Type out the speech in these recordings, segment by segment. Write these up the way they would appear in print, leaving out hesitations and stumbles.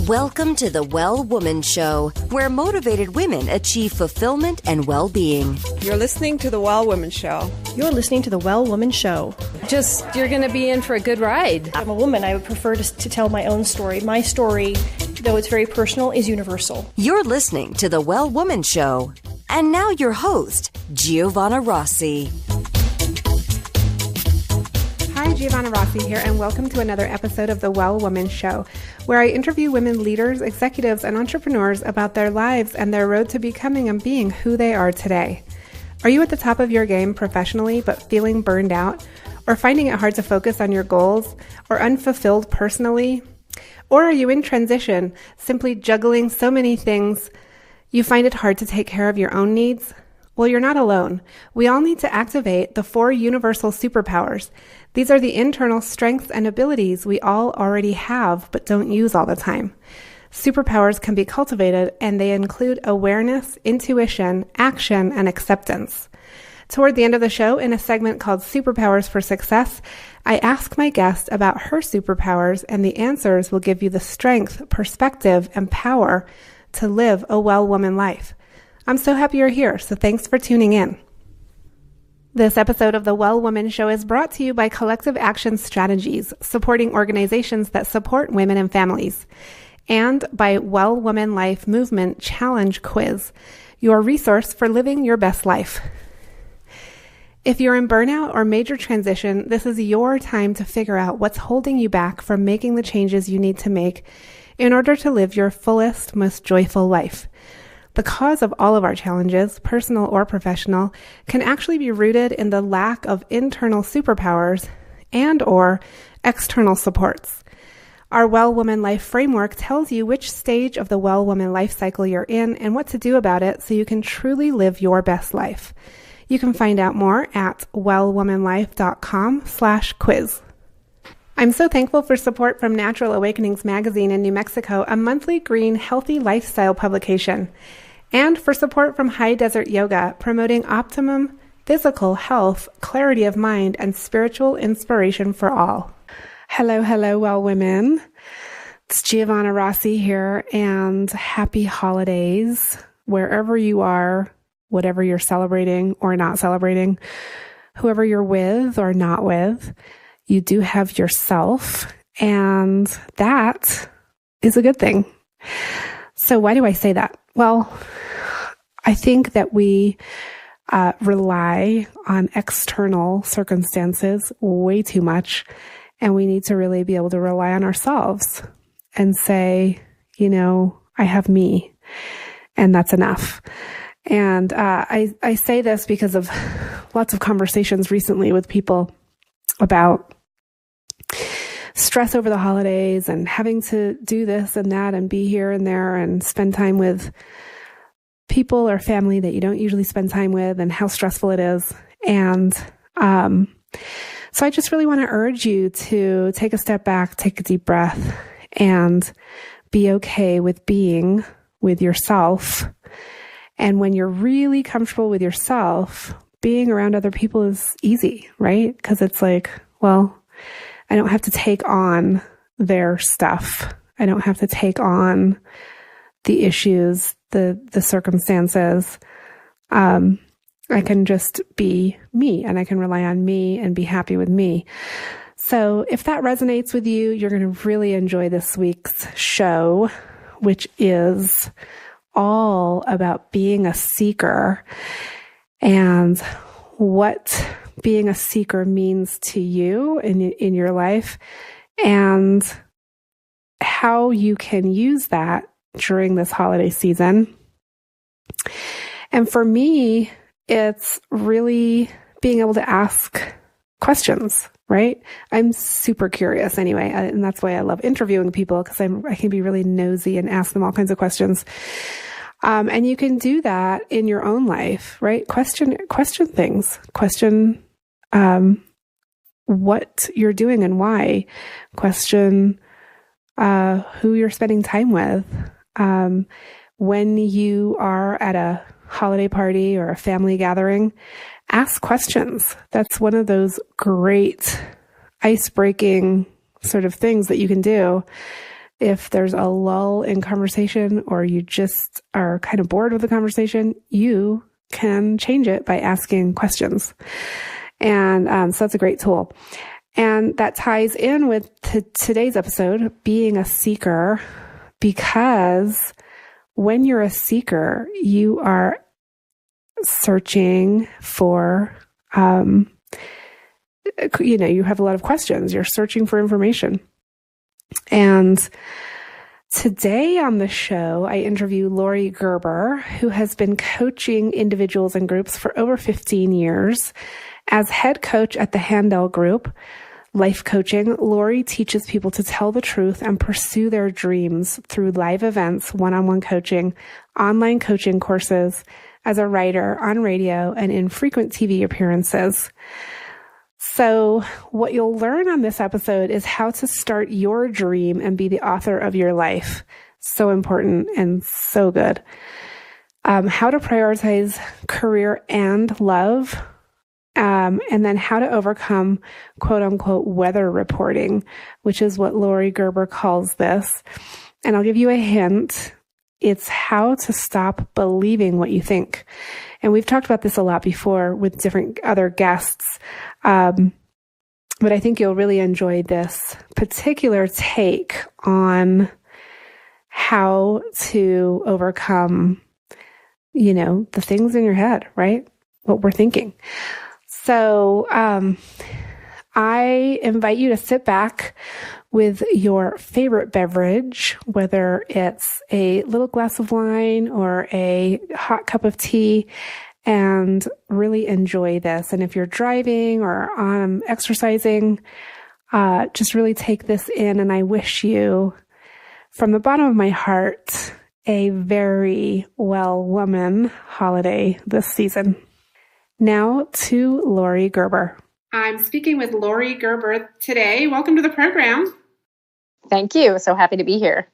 Welcome to the Well Woman Show, where motivated women achieve fulfillment and well-being. You're listening to the Well Woman Show. You're listening to the Well Woman Show. You're going to be in for a good ride. I'm a woman. I would prefer to tell my own story. My story, though it's very personal, is universal. You're listening to the Well Woman Show. And now your host, Giovanna Rossi. Hi, Giovanna Rossi here, and welcome to another episode of the Well Woman Show, where I interview women leaders, executives, and entrepreneurs about their lives and their road to becoming and being who they are today. Are you at the top of your game professionally but feeling burned out, or finding it hard to focus on your goals, or unfulfilled personally? Or are you in transition, simply juggling so many things you find it hard to take care of your own needs? Well, you're not alone. We all need to activate the 4 universal superpowers. These are the internal strengths and abilities we all already have but don't use all the time. Superpowers can be cultivated, and they include awareness, intuition, action, and acceptance. Toward the end of the show, in a segment called Superpowers for Success, I ask my guest about her superpowers, and the answers will give you the strength, perspective, and power to live a well woman life. I'm so happy you're here, so thanks for tuning in. This episode of the Well Woman Show is brought to you by Collective Action Strategies, supporting organizations that support women and families, and by Well Woman Life Movement Challenge Quiz, your resource for living your best life. If you're in burnout or major transition, this is your time to figure out what's holding you back from making the changes you need to make in order to live your fullest, most joyful life. The cause of all of our challenges, personal or professional, can actually be rooted in the lack of internal superpowers and/or external supports. Our Well Woman Life framework tells you which stage of the Well Woman life cycle you're in and what to do about it so you can truly live your best life. You can find out more at wellwomanlife.com/quiz. I'm so thankful for support from Natural Awakenings magazine in New Mexico, a monthly green, healthy lifestyle publication, and for support from High Desert Yoga, promoting optimum physical health, clarity of mind, and spiritual inspiration for all. Hello, well women. It's Giovanna Rossi here, and happy holidays wherever you are, whatever you're celebrating or not celebrating, whoever you're with or not with. You do have yourself, and that is a good thing. So why do I say that? Well, I think that we rely on external circumstances way too much, and we need to really be able to rely on ourselves and say, I have me, and that's enough. And I say this because of lots of conversations recently with people about stress over the holidays and having to do this and that and be here and there and spend time with people or family that you don't usually spend time with, and how stressful it is. And so I just really want to urge you to take a step back, take a deep breath, and be okay with being with yourself. And when you're really comfortable with yourself, being around other people is easy, right? Because it's like, well, I don't have to take on their stuff. I don't have to take on the issues, the circumstances. I can just be me, and I can rely on me and be happy with me. So if that resonates with you, you're going to really enjoy this week's show, which is all about being a seeker and what being a seeker means to you in your life, and how you can use that during this holiday season. And for me, it's really being able to ask questions, right? I'm super curious anyway, and that's why I love interviewing people, because I can be really nosy and ask them all kinds of questions. And you can do that in your own life, right? Question things. Question what you're doing and why. Question who you're spending time with. When you are at a holiday party or a family gathering, ask questions. That's one of those great ice-breaking sort of things that you can do, if there's a lull in conversation or you just are kind of bored with the conversation, you can change it by asking questions. And so that's a great tool. And that ties in with today's episode, being a seeker, because when you're a seeker, you are searching for, you have a lot of questions. You're searching for information. And today on the show, I interview Laurie Gerber, who has been coaching individuals and groups for over 15 years. As head coach at the Handel Group Life Coaching, Laurie teaches people to tell the truth and pursue their dreams through live events, one-on-one coaching, online coaching courses, as a writer, on radio, and in frequent TV appearances. So what you'll learn on this episode is how to start your dream and be the author of your life. So important and so good. How to prioritize career and love. And then how to overcome quote unquote weather reporting, which is what Laurie Gerber calls this. And I'll give you a hint. It's how to stop believing what you think. And we've talked about this a lot before with different other guests. But I think you'll really enjoy this particular take on how to overcome, the things in your head, right? What we're thinking. So, I invite you to sit back with your favorite beverage, whether it's a little glass of wine or a hot cup of tea, and really enjoy this. And if you're driving or exercising, just really take this in. And I wish you, from the bottom of my heart, a very well woman holiday this season. Now to Laurie Gerber. I'm speaking with Laurie Gerber today. Welcome to the program. Thank you. So happy to be here.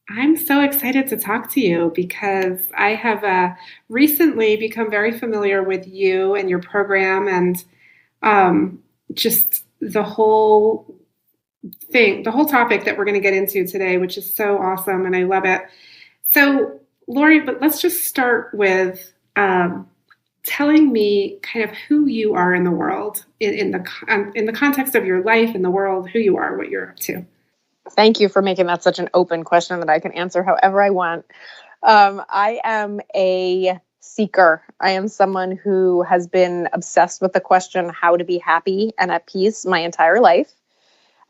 I'm so excited to talk to you because I have recently become very familiar with you and your program and just the whole thing, the whole topic that we're going to get into today, which is so awesome and I love it. So, Laurie, but let's just start with telling me kind of who you are in the world, in the context of your life, in the world, who you are, what you're up to. Thank you for making that such an open question that I can answer however I want. I am a seeker. I am someone who has been obsessed with the question how to be happy and at peace my entire life.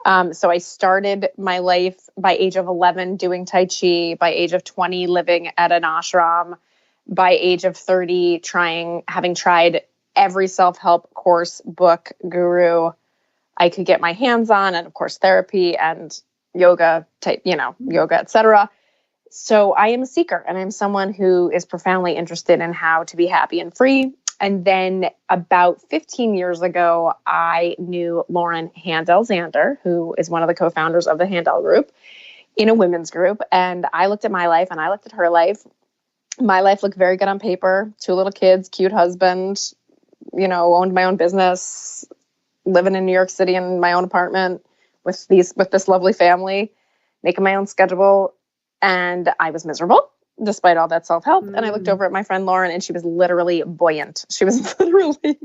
So I started my life by age of 11 doing Tai Chi, by age of 20 living at an ashram, by age of 30 having tried every self-help course, book, guru I could get my hands on, and of course therapy and yoga, yoga, etc. So I am a seeker, and I'm someone who is profoundly interested in how to be happy and free. And then about 15 years ago, I knew Lauren Handel Zander, who is one of the co-founders of the Handel Group, in a women's group. And I looked at my life and I looked at her life. My life looked very good on paper. 2 little kids, cute husband, owned my own business, living in New York City in my own apartment with this lovely family, making my own schedule. And I was miserable despite all that self-help. And I looked over at my friend Lauren and she was literally buoyant. She was literally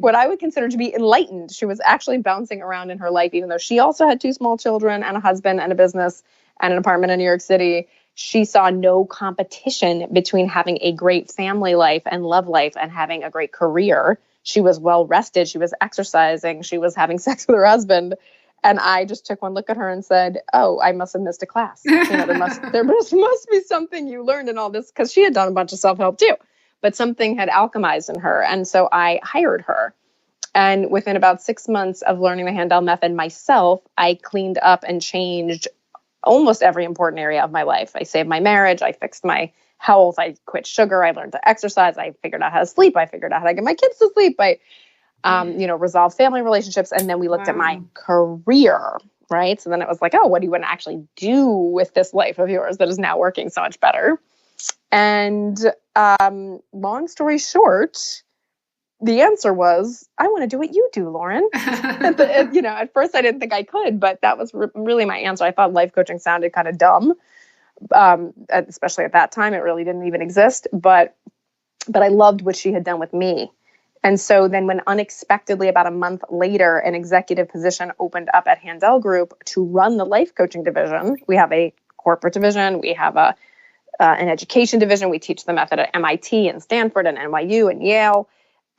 what I would consider to be enlightened. She was actually bouncing around in her life, even though she also had 2 small children and a husband and a business and an apartment in New York City. She saw no competition between having a great family life and love life and having a great career. She was well rested. She was exercising. She was having sex with her husband. And I just took one look at her and said, oh, I must have missed a class. There must be something you learned in all this, because she had done a bunch of self-help too, but something had alchemized in her. And so I hired her. And within about 6 months of learning the Handel method myself, I cleaned up and changed almost every important area of my life. I saved my marriage. I fixed my health. I quit sugar. I learned to exercise. I figured out how to sleep. I figured out how to get my kids to sleep. I resolve family relationships. And then we looked at my career, right? So then it was like, oh, what do you want to actually do with this life of yours that is now working so much better? And long story short, the answer was, I want to do what you do, Lauren. At first I didn't think I could, but that was really my answer. I thought life coaching sounded kind of dumb, especially at that time. It really didn't even exist, but I loved what she had done with me. And so then when unexpectedly about a month later, an executive position opened up at Handel Group to run the life coaching division. We have a corporate division. We have an education division. We teach the method at MIT and Stanford and NYU and Yale.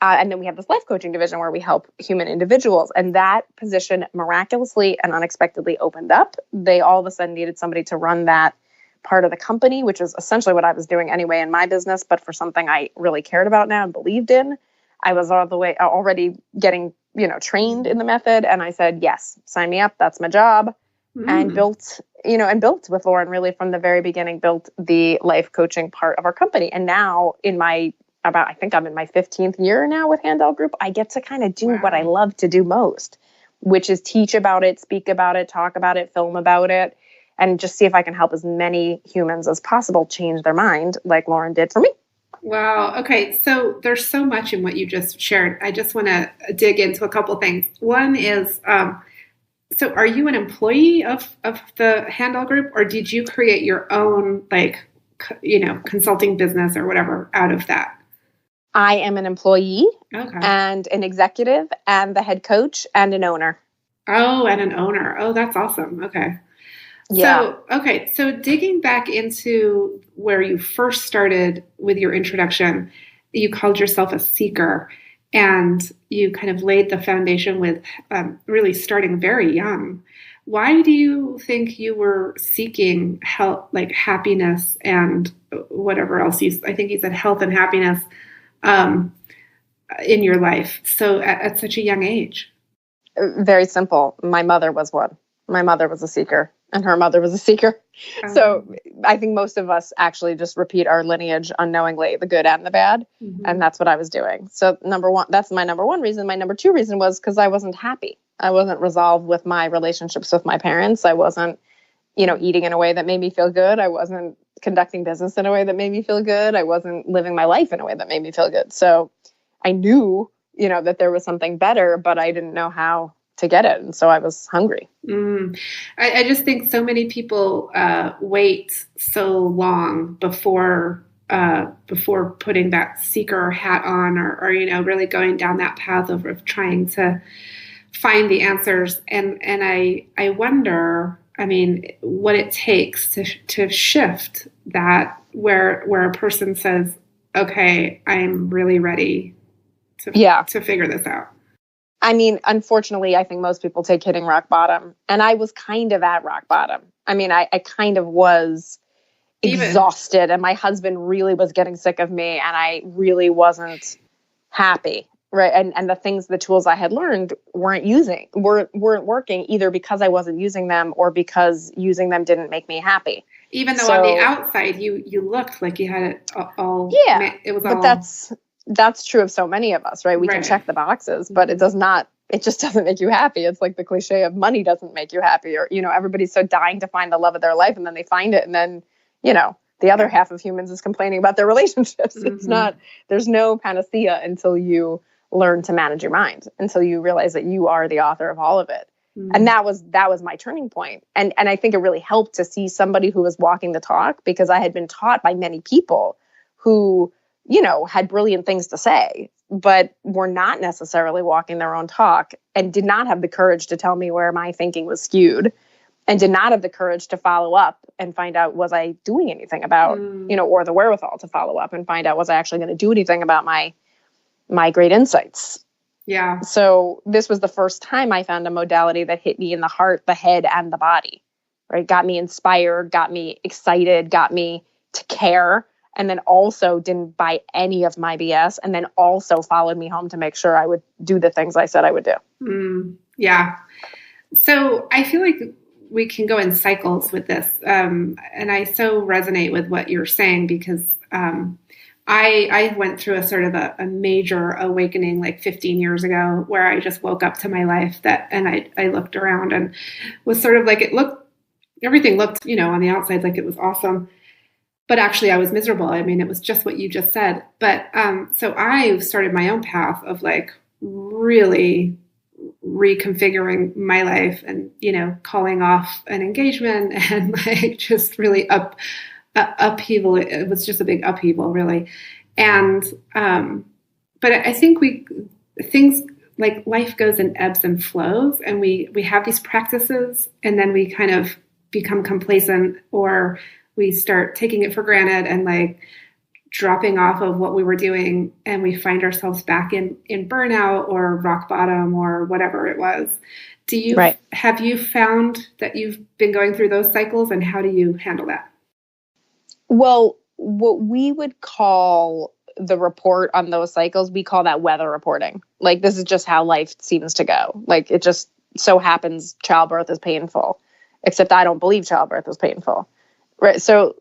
And then we have this life coaching division where we help human individuals. And that position miraculously and unexpectedly opened up. They all of a sudden needed somebody to run that part of the company, which is essentially what I was doing anyway in my business, but for something I really cared about now and believed in. I was already getting, trained in the method. And I said, yes, sign me up. That's my job. And built with Lauren really from the very beginning, built the life coaching part of our company. And now I think I'm in my 15th year now with Handel Group, I get to kind of do what I love to do most, which is teach about it, speak about it, talk about it, film about it, and just see if I can help as many humans as possible change their mind like Lauren did for me. Wow. Okay. So there's so much in what you just shared. I just want to dig into a couple things. One is, so are you an employee of the Handel Group, or did you create your own, consulting business or whatever out of that? I am an employee and an executive and the head coach and an owner. Oh, and an owner. Oh, that's awesome. Okay. Yeah. So digging back into where you first started with your introduction, you called yourself a seeker, and you kind of laid the foundation with really starting very young. Why do you think you were seeking help, like happiness and whatever else I think you said health and happiness in your life? So at such a young age? Very simple. My mother was one. My mother was a seeker. And her mother was a seeker. So I think most of us actually just repeat our lineage unknowingly, the good and the bad. Mm-hmm. And that's what I was doing. So that's my number one reason. My number two reason was because I wasn't happy. I wasn't resolved with my relationships with my parents. I wasn't, eating in a way that made me feel good. I wasn't conducting business in a way that made me feel good. I wasn't living my life in a way that made me feel good. So I knew, that there was something better, but I didn't know how to get it. And so I was hungry. I just think so many people wait so long before putting that seeker hat on or really going down that path of trying to find the answers. And I wonder, what it takes to shift that where a person says, okay, I'm really ready to figure this out. Unfortunately, I think most people take hitting rock bottom. And I was kind of at rock bottom. I kind of was exhausted, and my husband really was getting sick of me, and I really wasn't happy. Right. And the tools I had learned weren't working either because I wasn't using them or because using them didn't make me happy. Even though on the outside, you looked like you had it all. Yeah. But that's true of so many of us, right? We can check the boxes, but it just doesn't make you happy. It's like the cliche of money doesn't make you happy, or, everybody's so dying to find the love of their life, and then they find it. And then, the other half of humans is complaining about their relationships. Mm-hmm. There's no panacea until you learn to manage your mind, until you realize that you are the author of all of it. Mm-hmm. And that was my turning point. And I think it really helped to see somebody who was walking the talk, because I had been taught by many people who, had brilliant things to say, but were not necessarily walking their own talk, and did not have the courage to tell me where my thinking was skewed, and did not have the courage to follow up and find out, was I doing anything about, or the wherewithal to follow up and find out, was I actually going to do anything about my great insights? Yeah. So this was the first time I found a modality that hit me in the heart, the head, and the body, right? Got me inspired, got me excited, got me to care. And then also didn't buy any of my BS, and then also followed me home to make sure I would do the things I said I would do. Yeah. So I feel like we can go in cycles with this. And I so resonate with what you're saying, because I went through a sort of a major awakening like 15 years ago, where I just woke up to my life and I looked around and was sort of like, everything looked, on the outside like it was awesome. but actually I was miserable. I mean, it was just what you just said. But so I started my own path of like really reconfiguring my life and, calling off an engagement and like just really upheaval. It was just a big upheaval, really. And, but I think things like life goes in ebbs and flows, and we have these practices and then we kind of become complacent, or we start taking it for granted and like dropping off of what we were doing, and we find ourselves back in burnout or rock bottom or whatever it was. Have you found that you've been going through those cycles, and how do you handle that? Well, what we would call the report on those cycles, we call that weather reporting. Like, this is just how life seems to go. Like, it just so happens childbirth is painful, except I don't believe childbirth is painful. Right. So,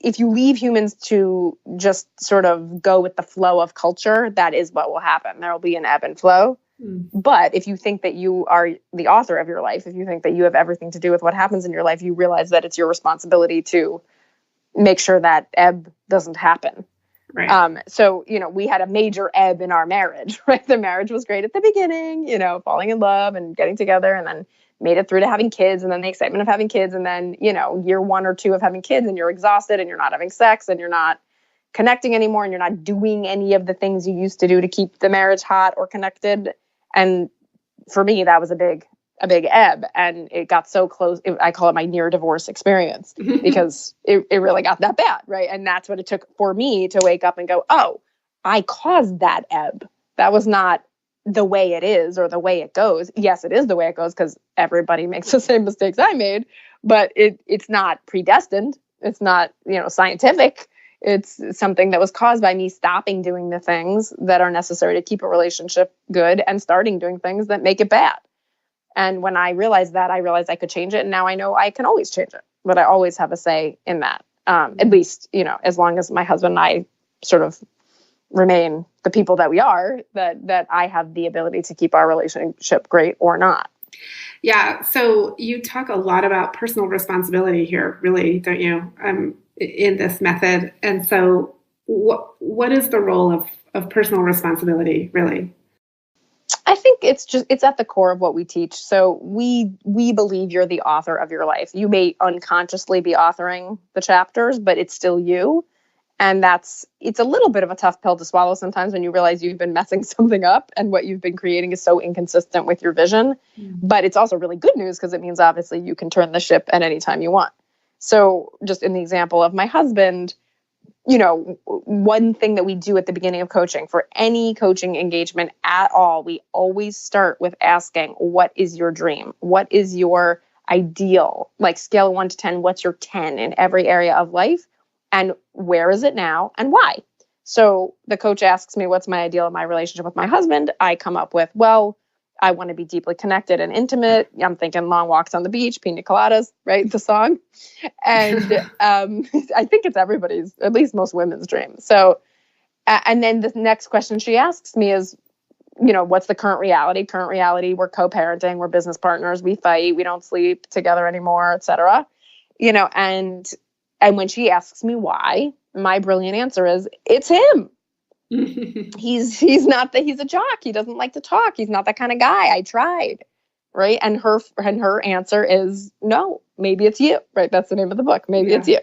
if you leave humans to just sort of go with the flow of culture, that is what will happen. There will be an ebb and flow. But if you think that you are the author of your life, if you think that you have everything to do with what happens in your life, you realize that it's your responsibility to make sure that ebb doesn't happen. Right. So, we had a major ebb in our marriage, right? The marriage was great at the beginning, falling in love and getting together, and then made it through to having kids, and then the excitement of having kids. And then, year 1 or 2 of having kids, and you're exhausted and you're not having sex and you're not connecting anymore, and you're not doing any of the things you used to do to keep the marriage hot or connected. And for me, that was a big ebb, and it got so close. I call it my near divorce experience because it really got that bad. Right. And that's what it took for me to wake up and go, oh, I caused that ebb. That was not the way it is or the way it goes. Yes, it is the way it goes because everybody makes the same mistakes I made, but it's not predestined. It's not, scientific. It's something that was caused by me stopping doing the things that are necessary to keep a relationship good and starting doing things that make it bad. And when I realized that, I realized I could change it. And now I know I can always change it, but I always have a say in that. At least, as long as my husband and I sort of remain the people that we are, that I have the ability to keep our relationship great or not. Yeah. So you talk a lot about personal responsibility here, really, don't you? In this method. And so what is the role of personal responsibility, really? I think it's at the core of what we teach. So we believe you're the author of your life. You may unconsciously be authoring the chapters, but it's still you. And it's a little bit of a tough pill to swallow sometimes when you realize you've been messing something up and what you've been creating is so inconsistent with your vision. But it's also really good news because it means obviously you can turn the ship at any time you want. So just in the example of my husband, one thing that we do at the beginning of coaching, for any coaching engagement at all, we always start with asking, what is your dream? What is your ideal? Like, scale of 1 to 10, what's your 10 in every area of life? And where is it now and why? So the coach asks me, what's my ideal in my relationship with my husband? I come up with, well, I want to be deeply connected and intimate. I'm thinking long walks on the beach, pina coladas, right? The song. And I think it's everybody's, at least most women's dream. So, and then the next question she asks me is, what's the current reality? Current reality, we're co-parenting, we're business partners, we fight, we don't sleep together anymore, et cetera. And when she asks me why, my brilliant answer is, it's him. He's a jock. He doesn't like to talk. He's not that kind of guy. I tried. Right. And her answer is, no, maybe it's you. Right. That's the name of the book. Maybe it's you.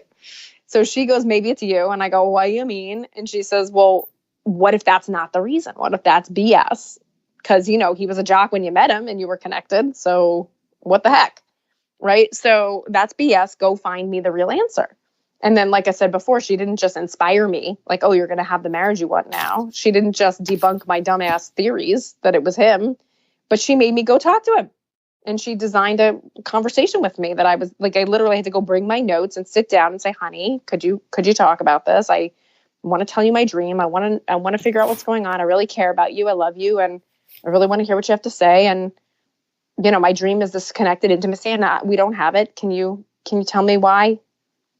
So she goes, maybe it's you. And I go, what do you mean? And she says, well, what if that's not the reason? What if that's BS? Because, he was a jock when you met him and you were connected. So what the heck? Right. So that's BS. Go find me the real answer. And then, like I said before, she didn't just inspire me, like, oh, you're going to have the marriage you want now. She didn't just debunk my dumbass theories that it was him, but she made me go talk to him. And she designed a conversation with me that I was like, I literally had to go bring my notes and sit down and say, honey, could you talk about this? I want to tell you my dream. I want to figure out what's going on. I really care about you. I love you. And I really want to hear what you have to say. And, my dream is this connected intimacy, and we don't have it. Can you tell me why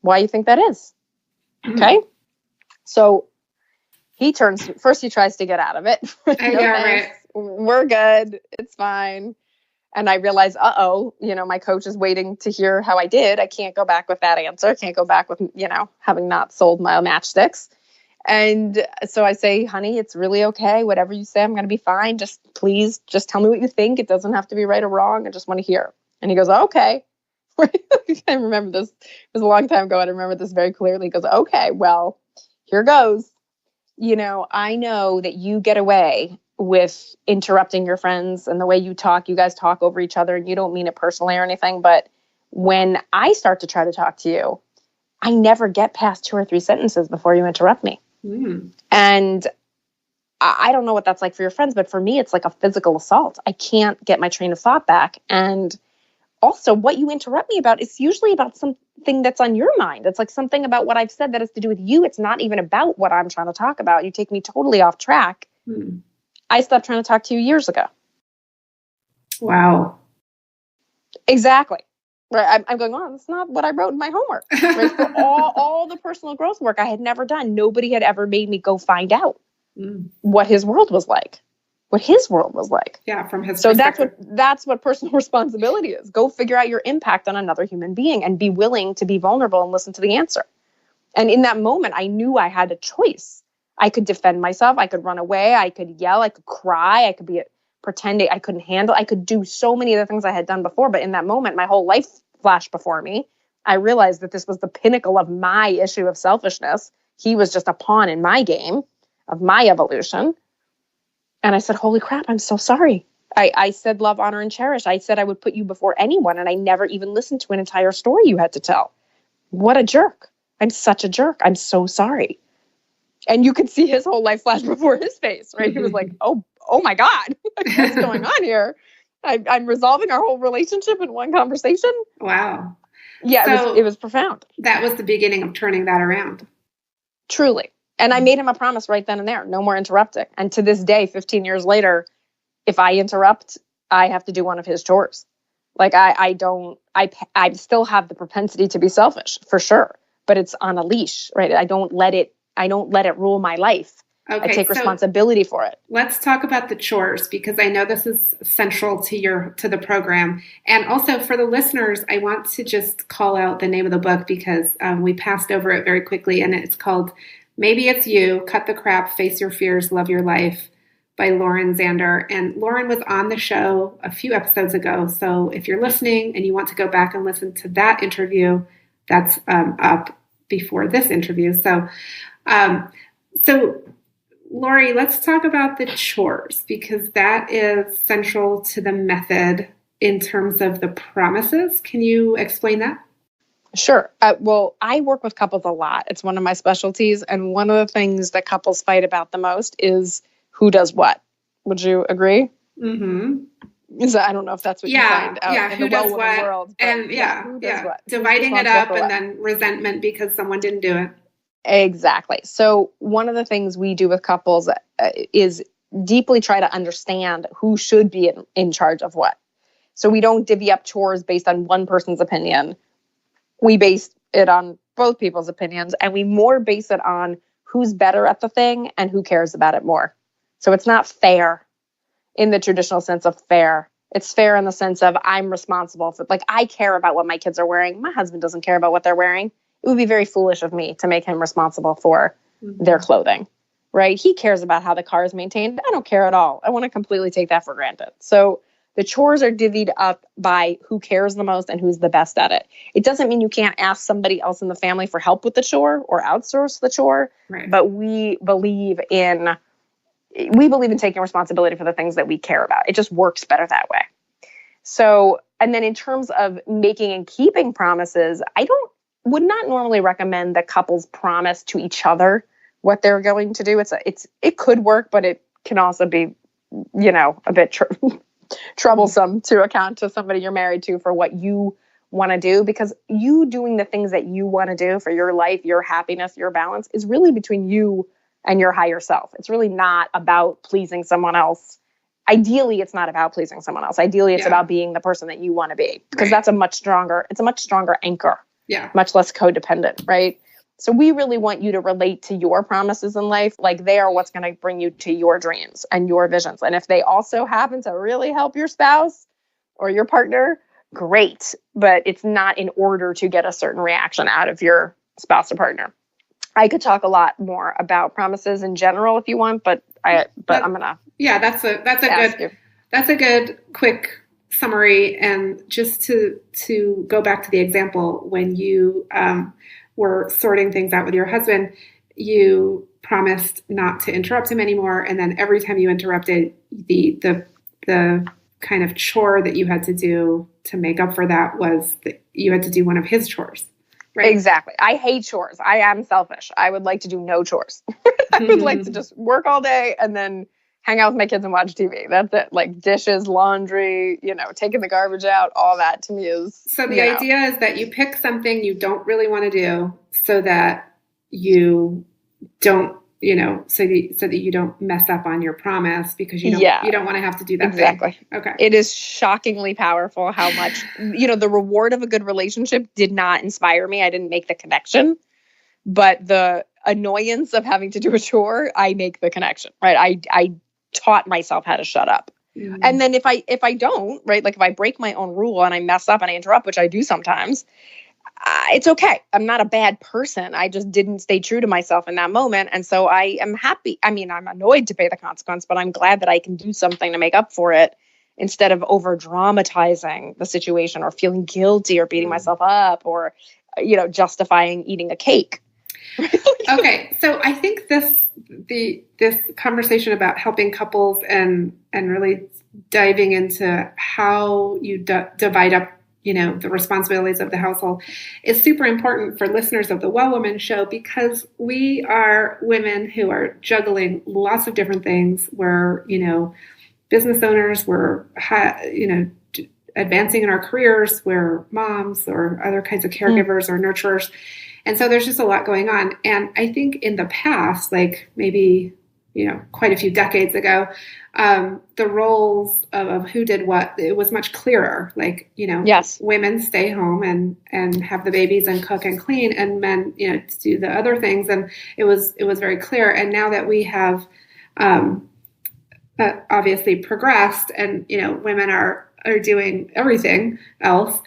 you think that is? Okay. So he tries to get out of it. Right. We're good. It's fine. And I realized, my coach is waiting to hear how I did. I can't go back with that answer. I can't go back with, having not sold my matchsticks. And so I say, honey, it's really okay. Whatever you say, I'm going to be fine. Please tell me what you think. It doesn't have to be right or wrong. I just want to hear. And he goes, okay. I remember this. It was a long time ago. I remember this very clearly. He goes, okay, well, here goes. I know that you get away with interrupting your friends and the way you guys talk over each other, and you don't mean it personally or anything. But when I start to try to talk to you, I never get past 2 or 3 sentences before you interrupt me. And I don't know what that's like for your friends, but for me, it's like a physical assault. I can't get my train of thought back. And also what you interrupt me about is usually about something that's on your mind. It's like something about what I've said that has to do with you. It's not even about what I'm trying to talk about. You take me totally off track. I stopped trying to talk to you years ago. Wow. Exactly. Right. I'm going, that's not what I wrote in my homework. Right? For all the personal growth work I had never done, nobody had ever made me go find out what his world was like, Yeah, from his So perspective. that's what personal responsibility is. Go figure out your impact on another human being and be willing to be vulnerable and listen to the answer. And in that moment, I knew I had a choice. I could defend myself. I could run away. I could yell. I could cry. I could be pretending I couldn't handle. I could do so many of the things I had done before. But in that moment, my whole life flashed before me. I realized that this was the pinnacle of my issue of selfishness. He was just a pawn in my game of my evolution. And I said, holy crap, I'm so sorry. I said love, honor, and cherish. I said I would put you before anyone. And I never even listened to an entire story you had to tell. What a jerk. I'm such a jerk. I'm so sorry. And you could see his whole life flash before his face, right? He was like, oh my God, what's going on here? I'm resolving our whole relationship in one conversation. Wow. Yeah, So it was profound. That was the beginning of turning that around. Truly. And I made him a promise right then and there, no more interrupting. And to this day, 15 years later, if I interrupt, I have to do one of his chores. Like I still have the propensity to be selfish for sure, but it's on a leash, right? I don't let it rule my life. Okay, I take responsibility for it. Let's talk about the chores, because I know this is central to the program. And also for the listeners, I want to just call out the name of the book, because we passed over it very quickly, and it's called Maybe It's You, Cut the Crap, Face Your Fears, Love Your Life by Lauren Zander. And Lauren was on the show a few episodes ago. So if you're listening and you want to go back and listen to that interview, that's up before this interview. So Laurie, let's talk about the chores, because that is central to the method in terms of the promises. Can you explain that? Sure. Well, I work with couples a lot. It's one of my specialties. And one of the things that couples fight about the most is who does what. Would you agree? Mm-hmm. I don't know if that's what you find out in the well-woman world. And who does what? Dividing it up and then resentment because someone didn't do it. Exactly. So one of the things we do with couples is deeply try to understand who should be in charge of what. So we don't divvy up chores based on one person's opinion. We base it on both people's opinions, and we more base it on who's better at the thing and who cares about it more. So it's not fair in the traditional sense of fair. It's fair in the sense of I'm responsible for, like, I care about what my kids are wearing. My husband doesn't care about what they're wearing. It would be very foolish of me to make him responsible for their clothing, right? He cares about how the car is maintained. I don't care at all. I want to completely take that for granted. So the chores are divvied up by who cares the most and who's the best at it. It doesn't mean you can't ask somebody else in the family for help with the chore or outsource the chore, right. But we believe in taking responsibility for the things that we care about. It just works better that way. So, and then in terms of making and keeping promises, would not normally recommend that couples promise to each other what they're going to do. It could work, but it can also be, a bit troublesome to account to somebody you're married to for what you want to do, because you doing the things that you want to do for your life, your happiness, your balance is really between you and your higher self. It's really not about pleasing someone else. Ideally, it's not about pleasing someone else. Ideally, it's about being the person that you want to be, because that's a much stronger anchor. Yeah. Much less codependent, right? So we really want you to relate to your promises in life like they are what's going to bring you to your dreams and your visions. And if they also happen to really help your spouse, or your partner, great. But it's not in order to get a certain reaction out of your spouse or partner. I could talk a lot more about promises in general if you want, but I'm gonna. Yeah, that's a good quick summary. And just to go back to the example, when you were sorting things out with your husband, you promised not to interrupt him anymore, and then every time you interrupted, the kind of chore that you had to do to make up for that was that you had to do one of his chores. Right. Exactly. I hate chores. I am selfish. I would like to do no chores. I would like to just work all day and then hang out with my kids and watch TV. That's it. Like dishes, laundry, taking the garbage out, all that to me is. So the idea is that you pick something you don't really want to do so that you don't, so that you don't mess up on your promise because you don't want to have to do that. Exactly. Thing. Okay. It is shockingly powerful how much, the reward of a good relationship did not inspire me. I didn't make the connection, but the annoyance of having to do a chore, I make the connection, right? I taught myself how to shut up. Mm-hmm. And then if I don't, right, like if I break my own rule and I mess up and I interrupt, which I do sometimes, it's okay. I'm not a bad person. I just didn't stay true to myself in that moment. And so I am happy. I mean, I'm annoyed to pay the consequence, but I'm glad that I can do something to make up for it instead of over dramatizing the situation or feeling guilty or beating myself up or, justifying eating a cake. Okay. So I think this conversation about helping couples and really diving into how you divide up the responsibilities of the household is super important for listeners of the Well Woman Show, because we are women who are juggling lots of different things. We're, business owners, we're, advancing in our careers, we're moms or other kinds of caregivers or nurturers. And so there's just a lot going on. And I think in the past, like maybe, quite a few decades ago, the roles of who did what, it was much clearer. Like, yes, women stay home and have the babies and cook and clean, and men, do the other things. And it was very clear. And now that we have obviously progressed and, women are doing everything else,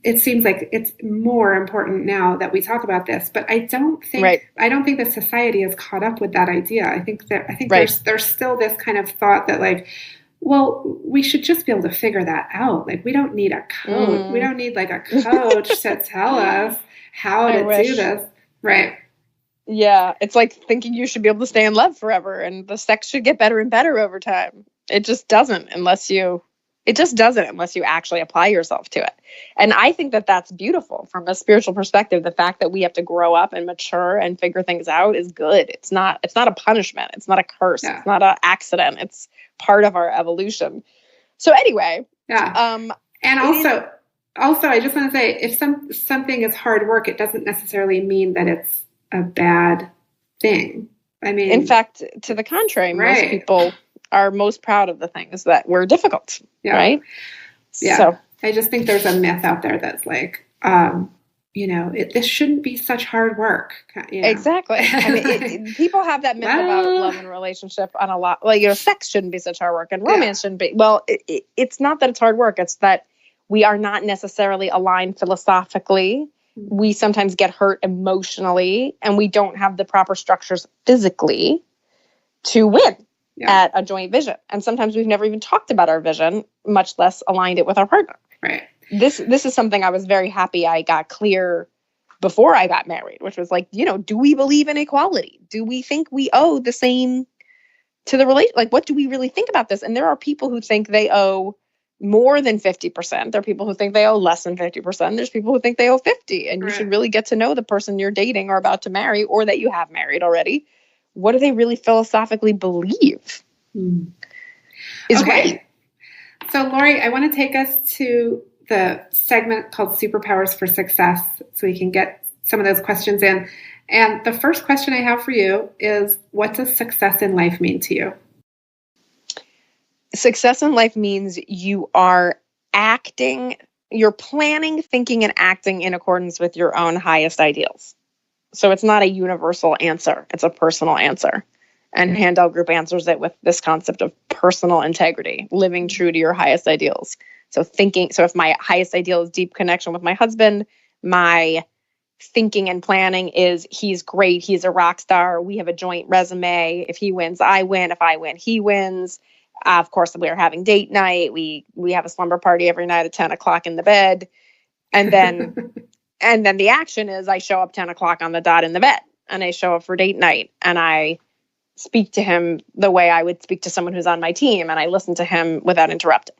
it seems like it's more important now that we talk about this, but I don't think that society has caught up with that idea. I think there's still this kind of thought that like, well, we should just be able to figure that out. Like, we don't need a coach. We don't need like a coach to tell us how to do this. Right. Yeah. It's like thinking you should be able to stay in love forever and the sex should get better and better over time. It just doesn't unless you actually apply yourself to it. And I think that that's beautiful from a spiritual perspective. The fact that we have to grow up and mature and figure things out is good. It's not a punishment. It's not a curse. Yeah. It's not an accident. It's part of our evolution. So anyway. Yeah. And also I just want to say, if something is hard work, it doesn't necessarily mean that it's a bad thing. I mean, in fact, to the contrary, most people are most proud of the things that were difficult, right? Yeah. So I just think there's a myth out there that's like, this shouldn't be such hard work. Exactly. I mean, people have that myth about love and relationship on a lot. Like, sex shouldn't be such hard work and romance shouldn't be. Well, it's not that it's hard work. It's that we are not necessarily aligned philosophically. We sometimes get hurt emotionally, and we don't have the proper structures physically to win. At a joint vision. And sometimes we've never even talked about our vision, much less aligned it with our partner. Right. This is something I was very happy I got clear before I got married, which was like, do we believe in equality? Do we think we owe the same to the relation? Like, what do we really think about this? And there are people who think they owe more than 50%. There are people who think they owe less than 50%. There's people who think they owe 50. And you should really get to know the person you're dating or about to marry, or that you have married already. What do they really philosophically believe? Is right. So, Laurie, I want to take us to the segment called Superpowers for Success so we can get some of those questions in. And the first question I have for you is, what does success in life mean to you? Success in life means you are you're planning, thinking, and acting in accordance with your own highest ideals. So it's not a universal answer. It's a personal answer. And Handel Group answers it with this concept of personal integrity, living true to your highest ideals. So if my highest ideal is deep connection with my husband, my thinking and planning is he's great. He's a rock star. We have a joint resume. If he wins, I win. If I win, he wins. Of course, we are having date night. We have a slumber party every night at 10 o'clock in the bed. And then and then the action is I show up 10 o'clock on the dot in the bed, and I show up for date night, and I speak to him the way I would speak to someone who's on my team, and I listen to him without interrupting.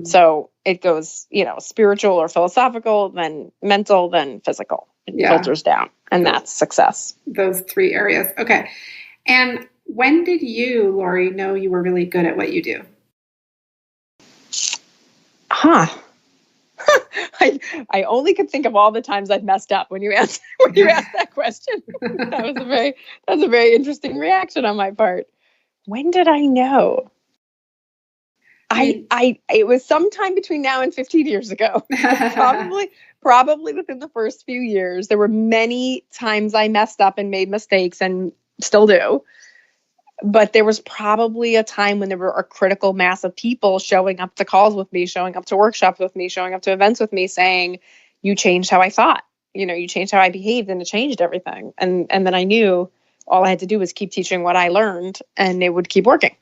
So it goes, spiritual or philosophical, then mental, then physical. It filters down, and that's success. Those 3 areas. Okay. And when did you, Laurie, know you were really good at what you do? I only could think of all the times I've messed up when you asked that question. That's a very interesting reaction on my part. When did I know? It was sometime between now and 15 years ago. Probably within the first few years. There were many times I messed up and made mistakes, and still do. But there was probably a time when there were a critical mass of people showing up to calls with me, showing up to workshops with me, showing up to events with me, saying, you changed how I thought, you changed how I behaved, and it changed everything. And then I knew all I had to do was keep teaching what I learned, and it would keep working.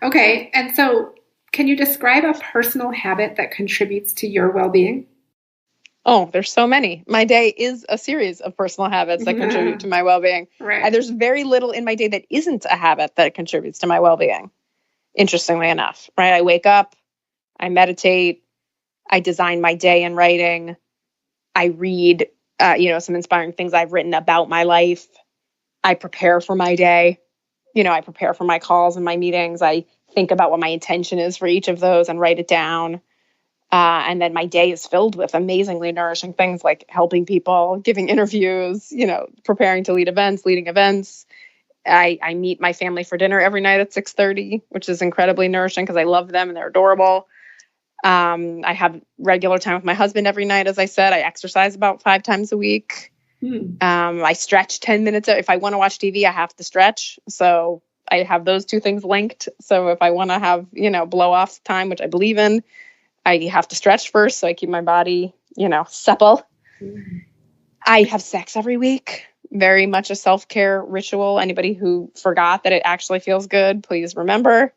Okay. And so can you describe a personal habit that contributes to your well-being? Oh, there's so many. My day is a series of personal habits that contribute to my well-being. Right. And there's very little in my day that isn't a habit that contributes to my well-being, interestingly enough, right? I wake up, I meditate, I design my day in writing, I read, some inspiring things I've written about my life. I prepare for my day. I prepare for my calls and my meetings. I think about what my intention is for each of those and write it down. And then my day is filled with amazingly nourishing things like helping people, giving interviews, preparing to leading events. I meet my family for dinner every night at 6:30, which is incredibly nourishing because I love them and they're adorable. I have regular time with my husband every night. As I said, I exercise about 5 times a week. I stretch 10 minutes. If I want to watch TV, I have to stretch. So I have those 2 things linked. So if I want to have, blow off time, which I believe in, I have to stretch first. So I keep my body, supple. I have sex every week. Very much a self-care ritual. Anybody who forgot that it actually feels good, please remember.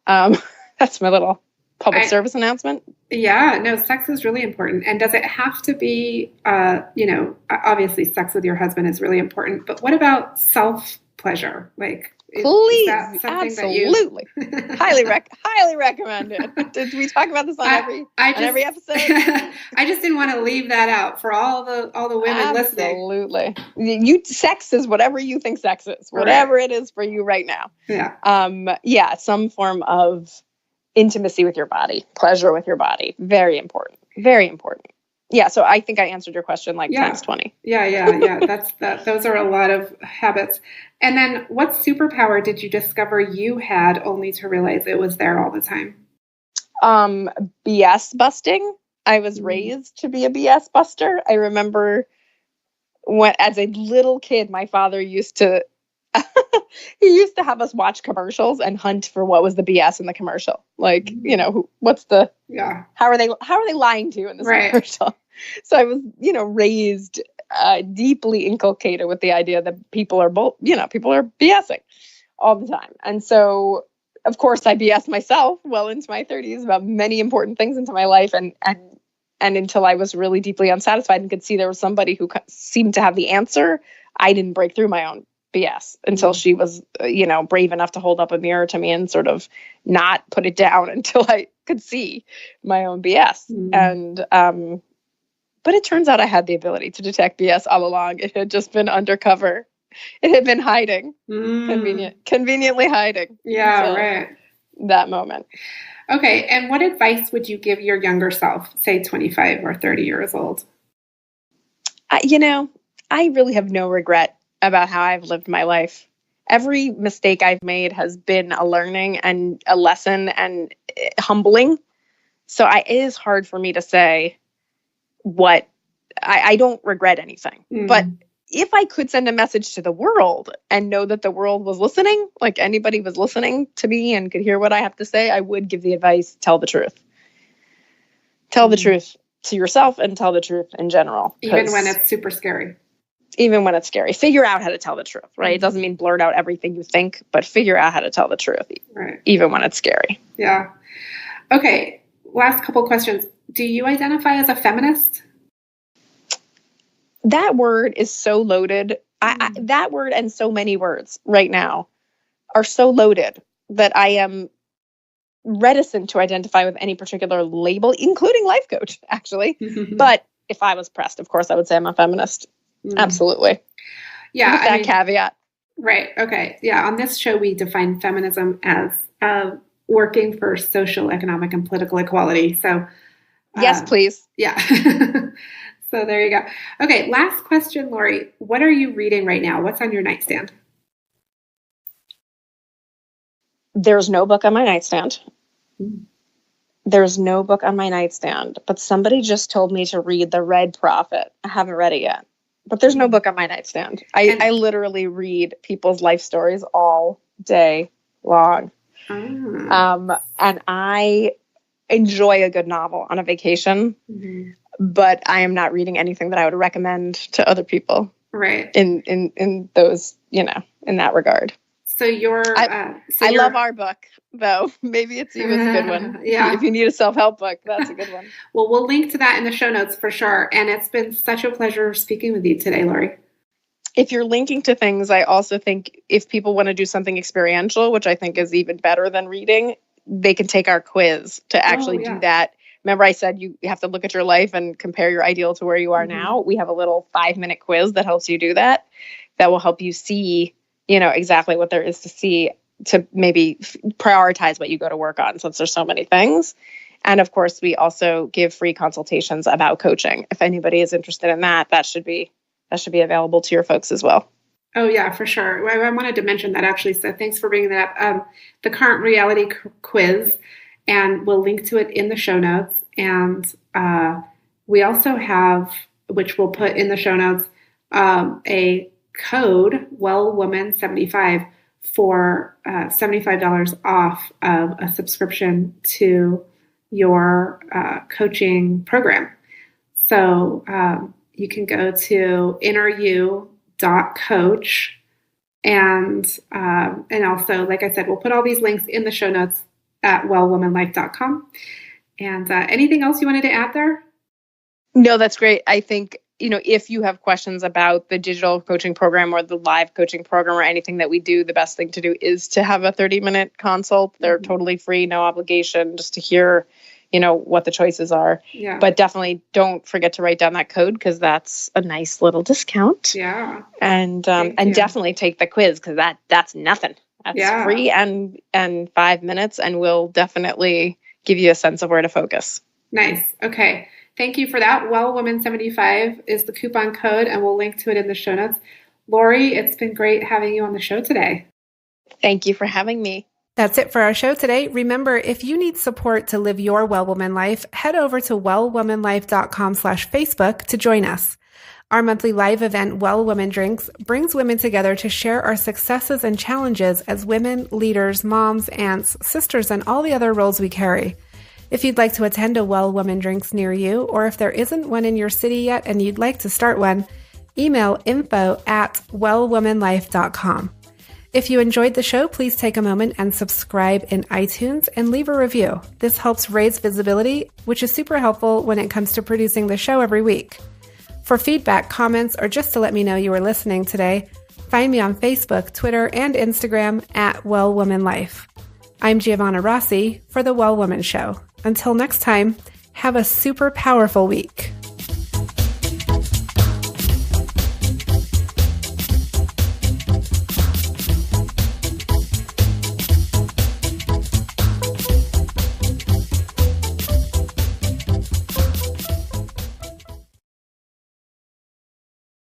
That's my little public service announcement. Yeah, no, sex is really important. And does it have to be, obviously sex with your husband is really important, but what about self-pleasure? Please, is that absolutely. Highly recommend it. Did we talk about this on every episode? I just didn't want to leave that out for all the women listening. Absolutely. Sex is whatever you think sex is, whatever it is for you right now. Yeah. Some form of intimacy with your body, pleasure with your body. Very important. Very important. Yeah. So I think I answered your question times 20. Yeah. Those are a lot of habits. And then what superpower did you discover you had only to realize it was there all the time? BS busting. I was raised to be a BS buster. I remember as a little kid, my father used to have us watch commercials and hunt for what was the BS in the commercial. How are they lying to you in this commercial? So I was, raised deeply inculcated with the idea that people are BSing all the time. And so, of course, I BS myself well into my 30s about many important things into my life. And until I was really deeply unsatisfied and could see there was somebody who seemed to have the answer, I didn't break through my own BS until she was, brave enough to hold up a mirror to me and sort of not put it down until I could see my own BS. And, but it turns out I had the ability to detect BS all along. It had just been undercover. It had been hiding, conveniently hiding. Yeah, right. That moment. Okay. And what advice would you give your younger self, say 25 or 30 years old? I really have no regret about how I've lived my life. Every mistake I've made has been a learning and a lesson and humbling. So it is hard for me to say I don't regret anything. But, if I could send a message to the world and know that the world was listening, like anybody was listening to me and could hear what I have to say, I would give the advice, tell the truth. Tell the truth to yourself and tell the truth in general. Even when it's super scary. Even when it's scary. Figure out how to tell the truth, right? It doesn't mean blurt out everything you think, but figure out how to tell the truth, right, even when it's scary. Yeah. Okay. Last couple questions. Do you identify as a feminist? That word is so loaded. That word and so many words right now are so loaded that I am reticent to identify with any particular label, including life coach, actually. But if I was pressed, of course, I would say I'm a feminist. Absolutely. Yeah. With that caveat. Right. Okay. Yeah. On this show, we define feminism as working for social, economic, and political equality. So yes, please. Yeah. So there you go. Okay. Last question, Laurie. What are you reading right now? What's on your nightstand? There's no book on my nightstand. There's no book on my nightstand, but somebody just told me to read The Red Prophet. I haven't read it yet, but there's no book on my nightstand. I literally read people's life stories all day long. And I enjoy a good novel on a vacation, but I am not reading anything that I would recommend to other people. Right. In those, in that regard. So I love our book, though. Maybe it's even a good one. Yeah. If you need a self-help book, that's a good one. Well, we'll link to that in the show notes for sure. And it's been such a pleasure speaking with you today, Laurie. If you're linking to things, I also think if people want to do something experiential, which I think is even better than reading, they can take our quiz to actually do that. Remember I said you have to look at your life and compare your ideal to where you are now? We have a little 5-minute quiz that helps you do that. That will help you see exactly what there is to see to maybe prioritize what you go to work on, since there's so many things. And of course, we also give free consultations about coaching. If anybody is interested in that, that should be available to your folks as well. Oh yeah, for sure. I wanted to mention that actually. So thanks for bringing that up. The current reality quiz, and we'll link to it in the show notes. And we also have, which we'll put in the show notes, a code WellWoman75 for $75 off of a subscription to your coaching program. So you can go to inneryou.coach, and also, like I said, we'll put all these links in the show notes at wellwomanlife.com. And anything else you wanted to add there? No, that's great. I think if you have questions about the digital coaching program or the live coaching program or anything that we do, the best thing to do is to have a 30-minute consult. They're totally free, no obligation, just to hear, what the choices are. Yeah. But definitely don't forget to write down that code, because that's a nice little discount. Yeah. And definitely take the quiz, because that's nothing. That's free and 5 minutes, and we'll definitely give you a sense of where to focus. Nice. Okay. Thank you for that. WellWoman75 is the coupon code, and we'll link to it in the show notes. Laurie, it's been great having you on the show today. Thank you for having me. That's it for our show today. Remember, if you need support to live your Well Woman life, head over to wellwomanlife.com/Facebook to join us. Our monthly live event, Well Woman Drinks, brings women together to share our successes and challenges as women, leaders, moms, aunts, sisters, and all the other roles we carry. If you'd like to attend a Well Woman Drinks near you, or if there isn't one in your city yet and you'd like to start one, email info@wellwomanlife.com. If you enjoyed the show, please take a moment and subscribe in iTunes and leave a review. This helps raise visibility, which is super helpful when it comes to producing the show every week. For feedback, comments, or just to let me know you were listening today, find me on Facebook, Twitter, and Instagram @WellWomanLife. I'm Giovanna Rossi for The Well Woman Show. Until next time, have a super powerful week.